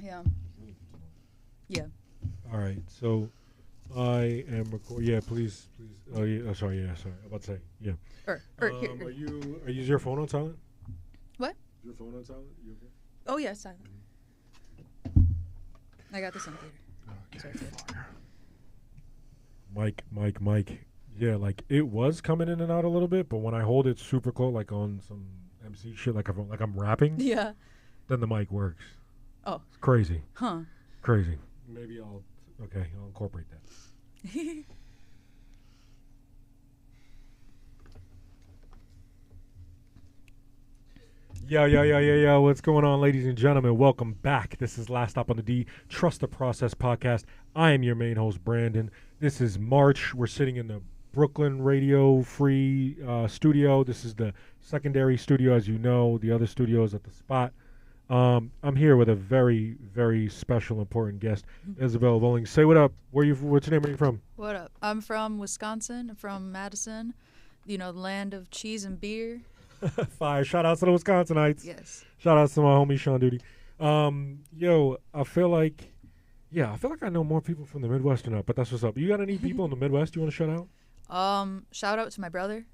Yeah. Yeah. All right. So I am recording. Yeah, please. Oh, yeah. Oh, sorry. Yeah, sorry. I'm about to say. Yeah. Here. Is your phone on silent? What? Is your phone on silent? You okay? Oh, yeah, silent. I got this on theater. Okay. Mike. Yeah, like it was coming in and out a little bit, but when I hold it super close, like on some MC shit, like I'm rapping, Yeah. then the mic works. Oh. It's crazy. Huh. Crazy. Maybe I'll incorporate that. Yo. What's going on, ladies and gentlemen? Welcome back. This is Last Stop on the D, Trust the Process podcast. I am your main host, Brandon. This is March. We're sitting in the Brooklyn Radio Free studio. This is the secondary studio, as you know. The other studio is at the Spot. I'm here with a very, very special, important guest, Isabel Vulings. Say what up. What's your name? Where are you from? What up? I'm from Wisconsin. I'm from Madison, the land of cheese and beer. Fire. Shout out to the Wisconsinites. Yes. Shout out to my homie Sean Duty. I feel like I know more people from the Midwest or not, but that's what's up. You got any people in the Midwest you want to shout out? Shout out to my brother.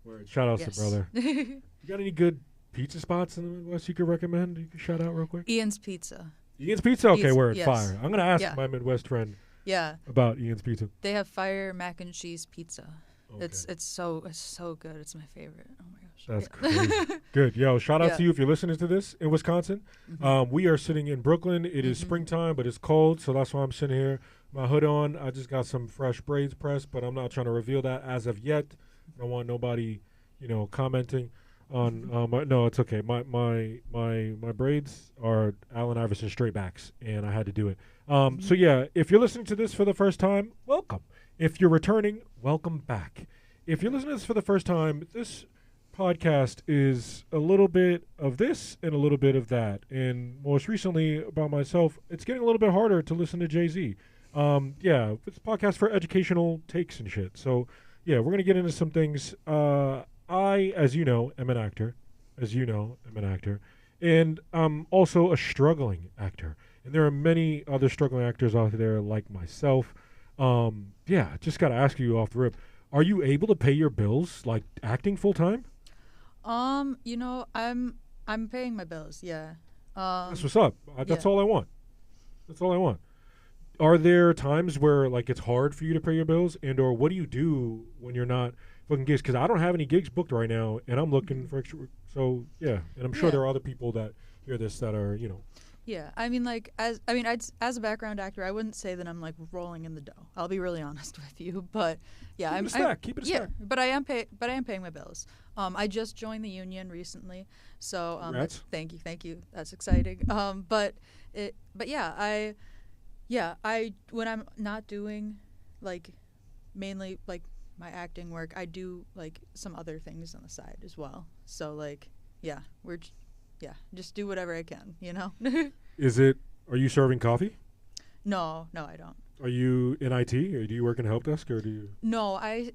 Word. Shout out to brother. You got any good pizza spots in the Midwest you could recommend? You could shout out real quick. Ian's Pizza. Ian's Pizza. Okay, word. Yes. Fire. I'm gonna ask my Midwest friend. Yeah. About Ian's Pizza. They have fire mac and cheese pizza. Okay. It's so good. It's my favorite. Oh my gosh. That's crazy. Good. Yo, shout out to you if you're listening to this in Wisconsin. Mm-hmm. We are sitting in Brooklyn. It is springtime, but it's cold, so that's why I'm sitting here. My hood on. I just got some fresh braids pressed, but I'm not trying to reveal that as of yet. I don't want nobody, commenting on. No, it's okay. My braids are Allen Iverson straight backs, and I had to do it. So yeah, if you're listening to this for the first time, welcome. If you're returning, welcome back. If you're listening to this for the first time, this podcast is a little bit of this and a little bit of that. And most recently, about myself, it's getting a little bit harder to listen to Jay-Z. It's a podcast for educational takes and shit. So, yeah, we're going to get into some things. I, as you know, am an actor. And I'm also a struggling actor. And there are many other struggling actors out there like myself. Just got to ask you off the rip. Are you able to pay your bills, like acting full time? I'm paying my bills. Yeah. That's what's up. That's all I want. Are there times where like it's hard for you to pay your bills, or what do you do when you're not booking gigs? Because I don't have any gigs booked right now, and I'm looking for extra. So yeah, and I'm sure there are other people that hear this that are Yeah, I mean, as a background actor, I wouldn't say that I'm like rolling in the dough. I'll be really honest with you, but yeah, keep it a stack. But I am paying my bills. I just joined the union recently, so thank you. That's exciting. I when I'm not doing like mainly like my acting work, I do like some other things on the side as well. So just do whatever I can, Are you serving coffee? No, I don't. Are you in IT, or do you work in a help desk, or do you? No, I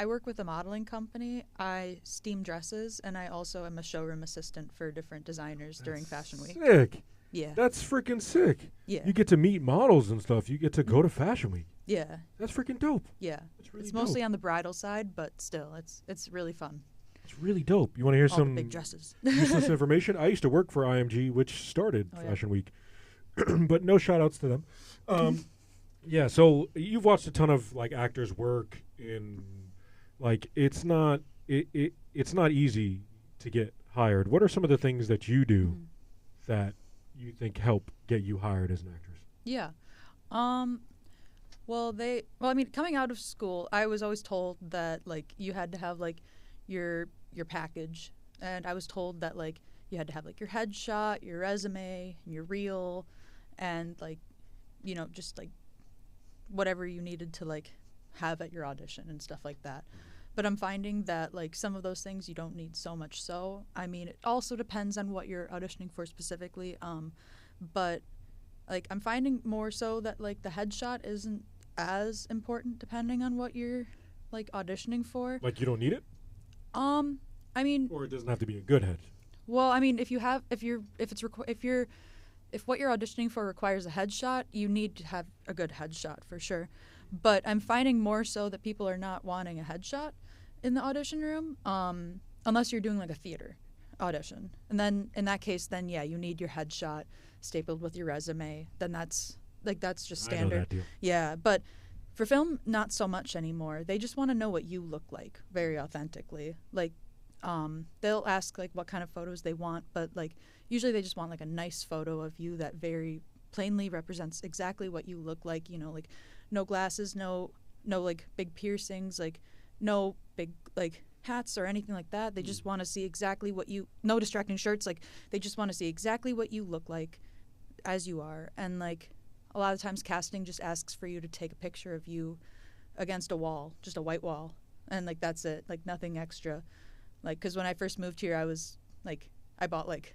work with a modeling company. I steam dresses, and I also am a showroom assistant for different designers during Fashion Week. Sick. Yeah. That's freaking sick. Yeah. You get to meet models and stuff. You get to go to Fashion Week. Yeah. That's freaking dope. Yeah. That's really it's mostly on the bridal side, but still, it's really fun. It's really dope. You want to hear some big dresses. useless information? I used to work for IMG, which started Fashion Week, but no shout outs to them. So you've watched a ton of like actors work in, like it's not easy to get hired. What are some of the things that you do that you think help get you hired as an actress? Yeah. Coming out of school, I was always told that like you had to have like your package, and I was told that like you had to have like your headshot, your resume, your reel, and like just like whatever you needed to like have at your audition and stuff like that. But I'm finding that like some of those things you don't need so much. So I mean, it also depends on what you're auditioning for specifically. But like I'm finding more so that like the headshot isn't as important depending on what you're like auditioning for. Like you don't need it? I mean, or it doesn't have to be a good head. Well, I mean, if you're if what you're auditioning for requires a headshot, you need to have a good headshot for sure. But I'm finding more so that people are not wanting a headshot in the audition room, unless you're doing like a theater audition. And then in that case, then yeah, you need your headshot stapled with your resume. Then that's just standard. I know that deal. Yeah, but for film, not so much anymore. They just want to know what you look like very authentically. Like, they'll ask like what kind of photos they want, but like usually they just want like a nice photo of you that very plainly represents exactly what you look like. You know, like no glasses, no like big piercings, like no big like hats or anything like that. They just want to see exactly what you, no distracting shirts. Like they just want to see exactly what you look like as you are. And like a lot of times casting just asks for you to take a picture of you against a wall, just a white wall. And like that's it, like nothing extra. Like, because when I first moved here, I was like, I bought like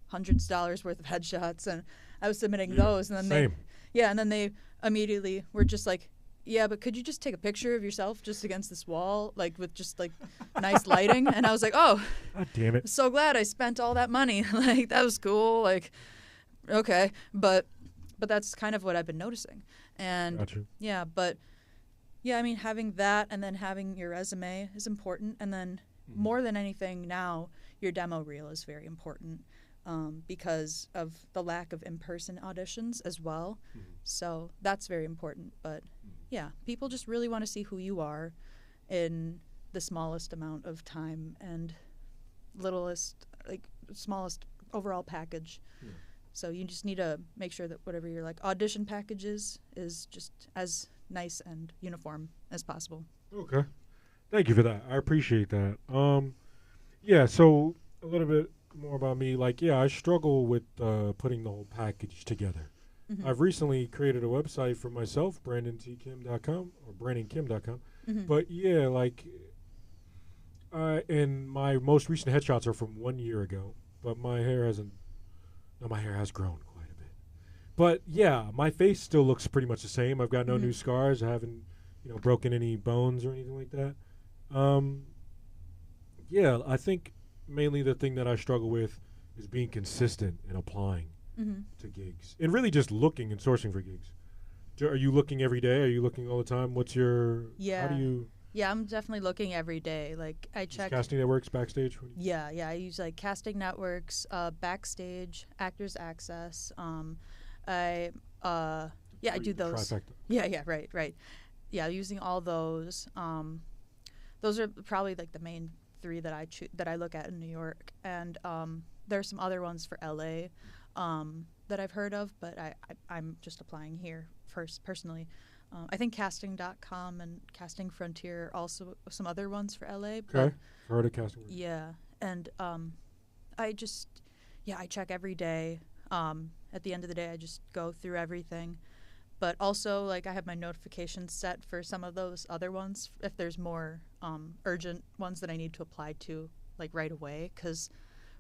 hundreds of dollars worth of headshots, and I was submitting those, and then they immediately were just like, yeah, but could you just take a picture of yourself just against this wall, like with just like nice lighting? And I was like, oh, God damn it! So glad I spent all that money. Like that was cool. Like, okay, but that's kind of what I've been noticing, and Gotcha. yeah, but yeah, I mean, having that and then having your resume is important, and then more than anything now, your demo reel is very important, because of the lack of in-person auditions as well. So that's very important. But yeah, people just really want to see who you are in the smallest amount of time and smallest overall package. Yeah. So you just need to make sure that whatever your like audition package is just as nice and uniform as possible. Okay. Thank you for that. I appreciate that. Yeah, so a little bit more about me. Like, yeah, I struggle with putting the whole package together. Mm-hmm. I've recently created a website for myself, brandonkim.com or brandonkim.com. Mm-hmm. But yeah, like, and my most recent headshots are from 1 year ago, but my hair has grown quite a bit. But yeah, my face still looks pretty much the same. I've got no new scars. I haven't, broken any bones or anything like that. Yeah, I think mainly the thing that I struggle with is being consistent and applying to gigs, and really just looking and sourcing for gigs. Are you looking every day? Are you looking all the time? What's your? Yeah. How do you? Yeah, I'm definitely looking every day. Like I check casting networks, backstage. Yeah, I use like casting networks, backstage, Actors Access. I do those. Trifecta. Yeah, right. Yeah, using all those. Those are probably like the main three that I look at in New York, and there are some other ones for LA that I've heard of, but I'm just applying here first personally. I think casting.com and Casting Frontier are also some other ones for LA. Okay, heard of Casting. Yeah, and I check every day. At the end of the day, I just go through everything. But also, like, I have my notifications set for some of those other ones if there's more urgent ones that I need to apply to, like, right away. Because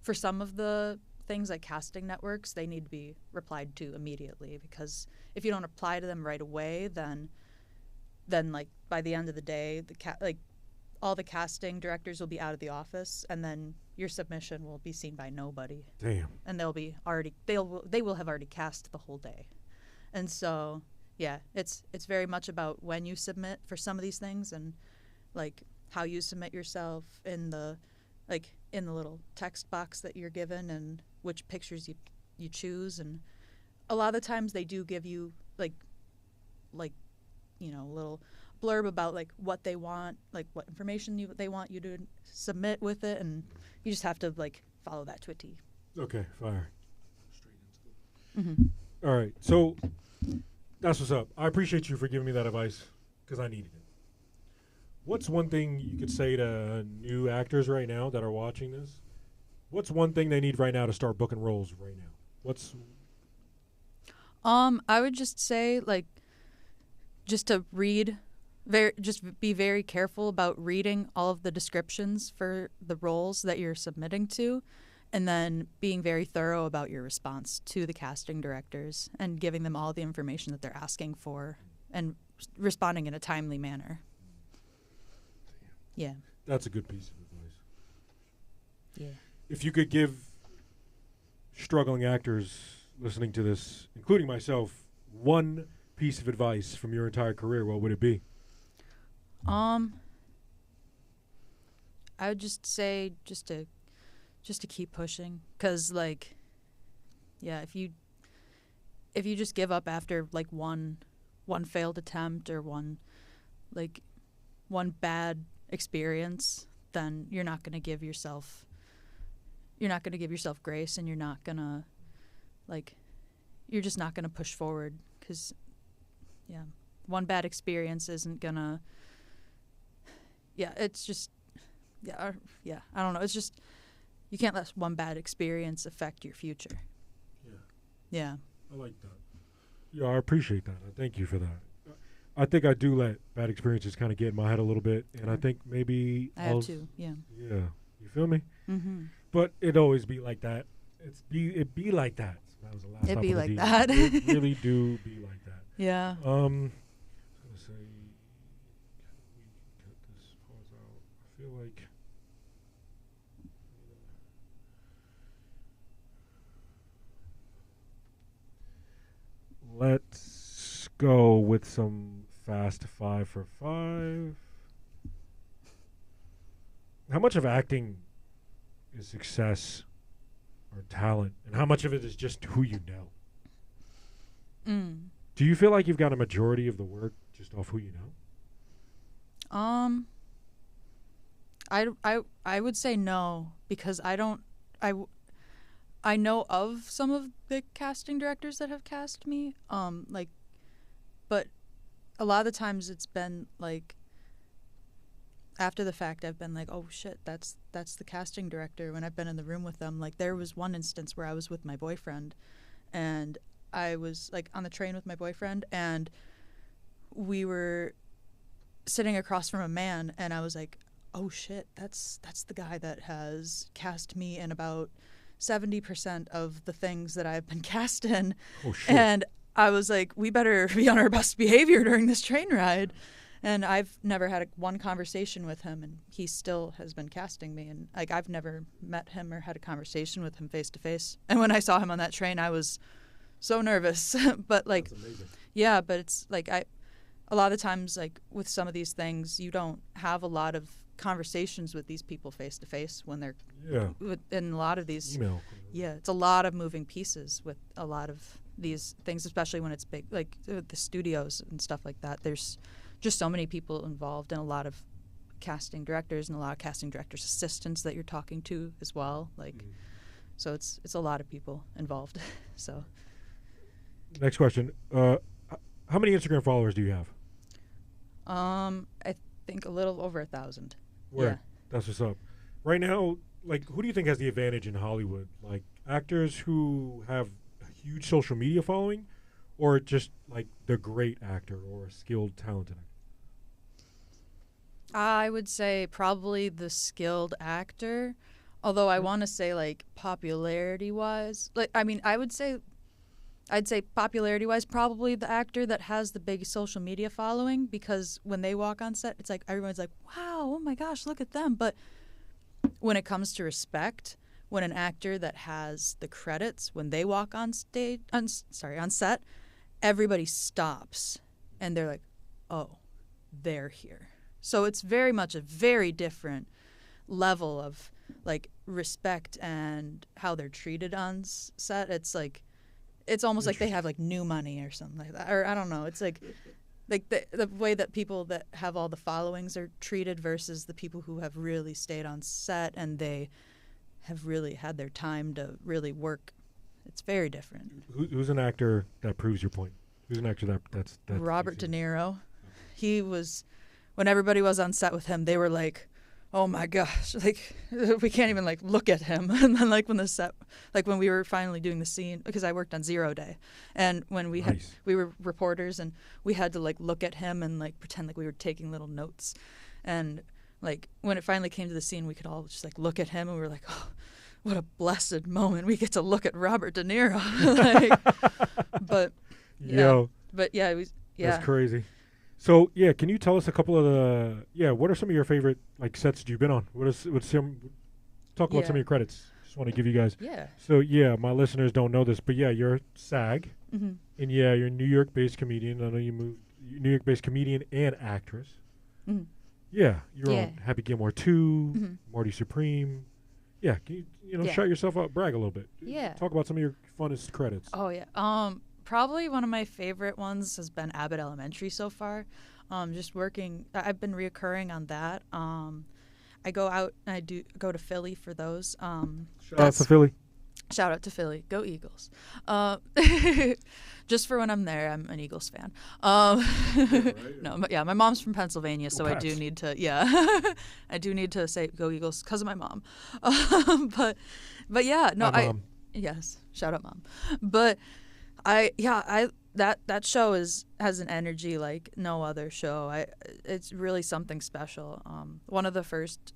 for some of the things like casting networks, they need to be replied to immediately. Because if you don't apply to them right away, then like, by the end of the day, all the casting directors will be out of the office, and then your submission will be seen by nobody. Damn. And they will have already cast the whole day. And so, yeah, it's very much about when you submit for some of these things, and like how you submit yourself in the little text box that you're given, and which pictures you choose. And a lot of the times they do give you like a little blurb about like what they want, like what information they want you to submit with it, and you just have to like follow that to a T. Okay, fire. Straight into it. All right, so that's what's up. I appreciate you for giving me that advice because I needed it. What's one thing you could say to new actors right now that are watching this? What's one thing they need right now to start booking roles right now? I would just say like just to read, just be very careful about reading all of the descriptions for the roles that you're submitting to. And then being very thorough about your response to the casting directors and giving them all the information that they're asking for and responding in a timely manner. Yeah. That's a good piece of advice. Yeah. If you could give struggling actors listening to this, including myself, one piece of advice from your entire career, what would it be? I would just say just to keep pushing, cause like, yeah, if you just give up after like one failed attempt or one bad experience, then you're not gonna give yourself grace, and you're just not gonna push forward, cause yeah, one bad experience isn't gonna. Yeah, it's just. I don't know. It's just you can't let one bad experience affect your future. Yeah. I like that. Yeah, I appreciate that. I thank you for that. I think I do let bad experiences kind of get in my head a little bit, and I think maybe I have too. Yeah. Yeah, you feel me? Mm-hmm. But it always be like that. It be like that. That was the last. It be like that. It really do be like that. Yeah. I was gonna say, can we cut this pause out? I feel like. Let's go with some fast 5 for 5. How much of acting is success or talent, and how much of it is just who you know? Do you feel like you've got a majority of the work just off who you know? I would say no, because I know of some of the casting directors that have cast me, but a lot of the times it's been like after the fact. I've been like, oh shit, that's the casting director, when I've been in the room with them. Like, there was one instance where I was with my boyfriend, and I was like on the train with my boyfriend, and we were sitting across from a man, and I was like, oh shit, that's the guy that has cast me in about 70% of the things that I've been cast in. Oh, shit. And I was like, we better be on our best behavior during this train ride. And I've never had one conversation with him, and he still has been casting me. And like, I've never met him or had a conversation with him face to face. And when I saw him on that train, I was so nervous. But like, yeah, but it's like, a lot of times, like with some of these things, you don't have a lot of conversations with these people face to face when they're in a lot of these email. Yeah, it's a lot of moving pieces with a lot of these things, especially when it's big, like the studios and stuff like that. There's just so many people involved, and a lot of casting directors and a lot of casting directors' assistants that you're talking to as well. Like, so it's a lot of people involved. So, next question: how many Instagram followers do you have? I think a little over 1,000. Where? Yeah. That's what's up. Right now, like, who do you think has the advantage in Hollywood? Like, actors who have a huge social media following, or just like the great actor or a skilled, talented actor? I would say probably the skilled actor, although I want to say like popularity-wise. Like, I mean, I'd say popularity-wise, probably the actor that has the big social media following, because when they walk on set, it's like everyone's like, wow, oh my gosh, look at them. But when it comes to respect, when an actor that has the credits, when they walk on set, everybody stops and they're like, oh, they're here. So it's very much a very different level of like respect and how they're treated on set. It's like, it's almost like they have like new money or something like that. Or I don't know. It's like the way that people that have all the followings are treated versus the people who have really stayed on set and they have really had their time to really work. It's very different. Who's an actor that proves your point? Who's an actor that's Robert De Niro. He was, when everybody was on set with him, they were like, oh my gosh, like we can't even like look at him. And then like when the set, like when we were finally doing the scene, because I worked on 0 Day, and when we had, we were reporters and we had to like look at him and like pretend like we were taking little notes. And like when it finally came to the scene, we could all just like look at him and we were like, oh, what a blessed moment. We get to look at Robert De Niro. But yeah, it was, yeah. That's crazy. So yeah, can you tell us a couple of what are some of your favorite like sets you've been on? Talk about some of your credits. Just want to give you guys. Yeah. So yeah, my listeners don't know this, but yeah, you're SAG, Mm-hmm. and yeah, you're a New York-based comedian. I know you moved. New York-based comedian and actress. Mm-hmm. Yeah, you're Yeah. on Happy Gilmore 2, Mm-hmm. Marty Supreme. Yeah, can you Yeah. shout yourself out, brag a little bit. Yeah. Talk about some of your funnest credits. Oh yeah. Probably one of my favorite ones has been Abbott Elementary so far. Just working. I've been reoccurring on that. I go out and I do go to Philly for those. Shout out to Philly. Shout out to Philly. Go Eagles. Just for when I'm there, I'm an Eagles fan. No, but yeah, my mom's from Pennsylvania, so I do need to, I do need to say go Eagles because of my mom. But yeah, no, Mom. Yes, shout out mom. But that show has an energy like no other show. It's really something special. One of the first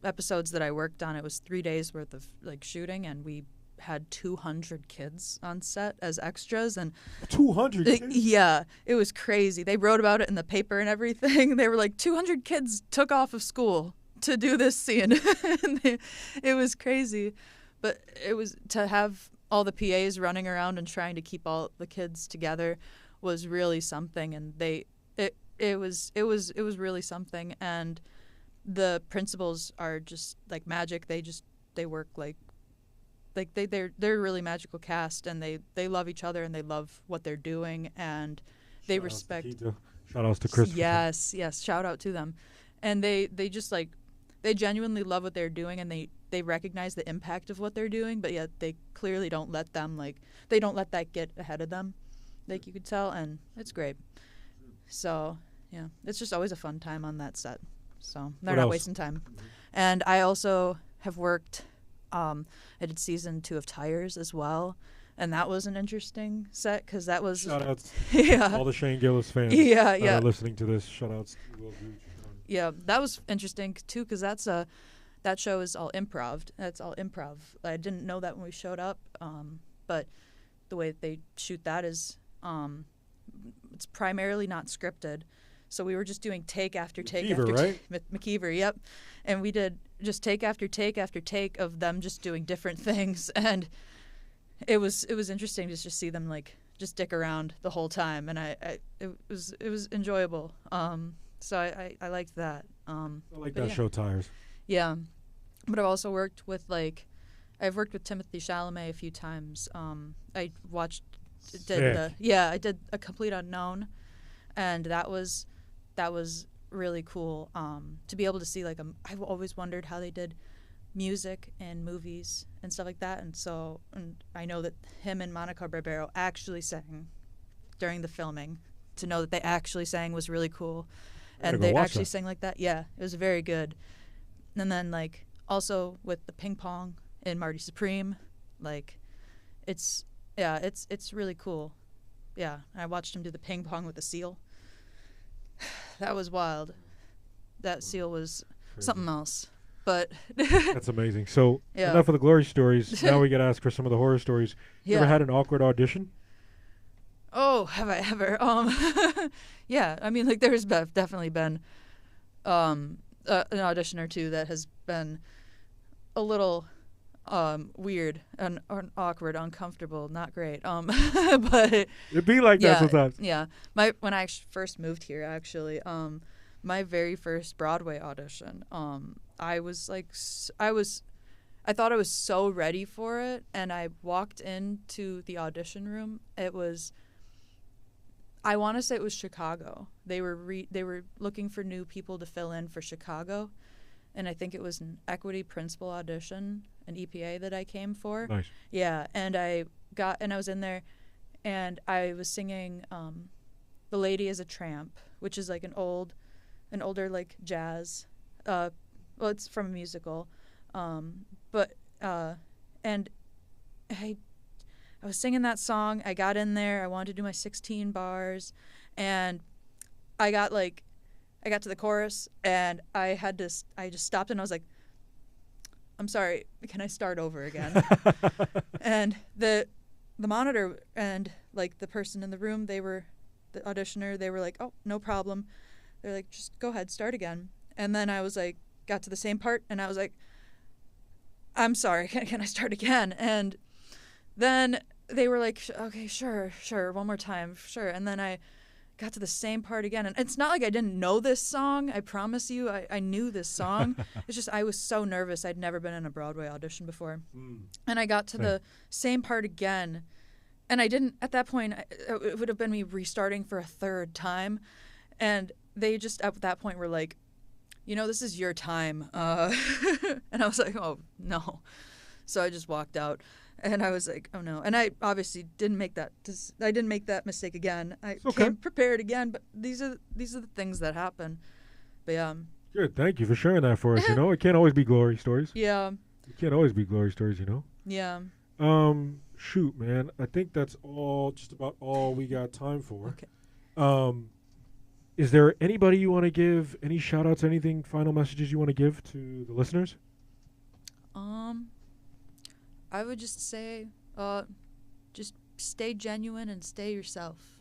episodes that I worked on, it was 3 days worth of like shooting, and we had 200 kids on set as extras, and 200 kids? Yeah, it was crazy. They wrote about it in the paper and everything. They were like 200 kids took off of school to do this scene. It was crazy, but it was to have all the PAs running around and trying to keep all the kids together was really something, and it was really something. And the principals are just like magic. They work like they're a really magical cast, and they love each other and they love what they're doing, and they respect. Shout outs to Chris. Yes, shout out to them, and they just like they genuinely love what they're doing, and they recognize the impact of what they're doing, but yet they clearly don't let that get ahead of them, like you could tell, and it's great. So yeah, it's just always a fun time on that set. So they're not wasting time. And I also have worked. I did season 2 of Tires as well, and that was an interesting set because that was shout outs. Yeah, all the Shane Gillis fans. Yeah. Are listening to this. Shout outs. Yeah, that was interesting too because that show is all improv. That's all improv. I didn't know that when we showed up, but the way that they shoot that is it's primarily not scripted. So we were just doing take after take McKeever, after right? McKeever, yep. And we did just take after take after take of them just doing different things, and it was interesting to just see them like just dick around the whole time, and it was enjoyable. So I liked that. I like that show, Tires. Yeah, but I've also worked with I've worked with Timothy Chalamet a few times. I did A Complete Unknown, and that was really cool to be able to see I've always wondered how they did music in movies and stuff like that, and I know that him and Monica Barbero actually sang during the filming. To know that they actually sang was really cool, and they actually sang like that. Yeah, it was very good. And then also with the ping pong in Marty Supreme, it's really cool. Yeah, I watched him do the ping pong with the seal. That was wild. That seal was something else. But that's amazing. So enough of the glory stories. Now we got to ask for some of the horror stories. You ever had an awkward audition? Oh, have I ever? Yeah. I mean, there's definitely been an audition or two that has been a little weird and awkward, uncomfortable, not great. But it'd be like that sometimes. Yeah. When I first moved here, actually, my very first Broadway audition, I thought I was so ready for it, and I walked into the audition room. I want to say it was Chicago. They were looking for new people to fill in for Chicago, and I think it was an equity principal audition, an EPA that I came for. Nice. Yeah, and I was in there, and I was singing "The Lady Is a Tramp," which is an older jazz. Well, it's from a musical, and I was singing that song. I got in there. I wanted to do my 16 bars, and I got to the chorus, and I just stopped, and I was like, "I'm sorry, can I start over again?" And the monitor and the person in the room, the auditioner, they were like, "Oh, no problem." They're like, "Just go ahead, start again." And then I was got to the same part, and I was like, I'm sorry, can I start again? And then they were like, okay, sure, one more time, sure. And then I got to the same part again. And it's not like I didn't know this song. I promise you, I knew this song. It's just I was so nervous. I'd never been in a Broadway audition before. And I got to the same part again. And I didn't, at that point, it would have been me restarting for a third time. And they just, at that point, were like, this is your time. And I was like, oh, no. So I just walked out. And I was like, oh, no. And I obviously didn't make that mistake again. I came prepared again. But these are the things that happen. But, yeah. Good. Thank you for sharing that for us. It can't always be glory stories. Yeah. It can't always be glory stories, Yeah. Shoot, man. I think that's just about all we got time for. Okay. Is there anybody you want to give, any shout outs, anything, final messages you want to give to the listeners? I would just say, just stay genuine and stay yourself.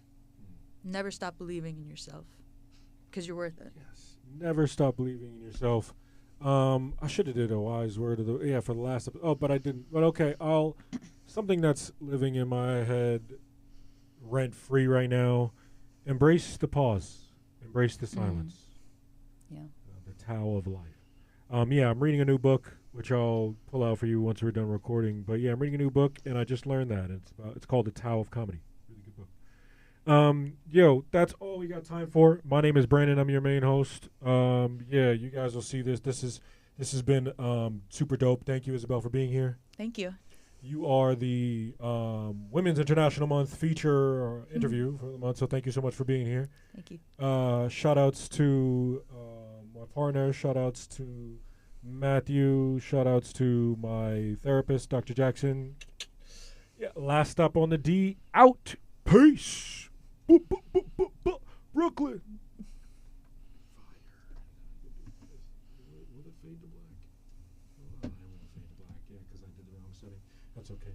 Never stop believing in yourself, because you're worth it. Yes. Never stop believing in yourself. I should have did a wise word for the last episode. Oh, but I didn't. But okay, something that's living in my head rent free right now. Embrace the pause. Embrace the silence. Yeah. The Tao of life. I'm reading a new book, which I'll pull out for you once we're done recording. But yeah, I'm reading a new book, and I just learned that it's called The Tao of Comedy. Really good book. That's all we got time for. My name is Brandon. I'm your main host. You guys will see this. This has been super dope. Thank you, Isabel, for being here. Thank you. You are the Women's International Month feature interview for the month, so thank you so much for being here. Thank you. Shout outs to my partner. Shout outs to Matthew. Shout outs to my therapist, Dr. Jackson. Yeah, last stop on the D. Out. Peace. Brooklyn. Will it fade to black? I won't fade to black, because I did the wrong setting. That's okay.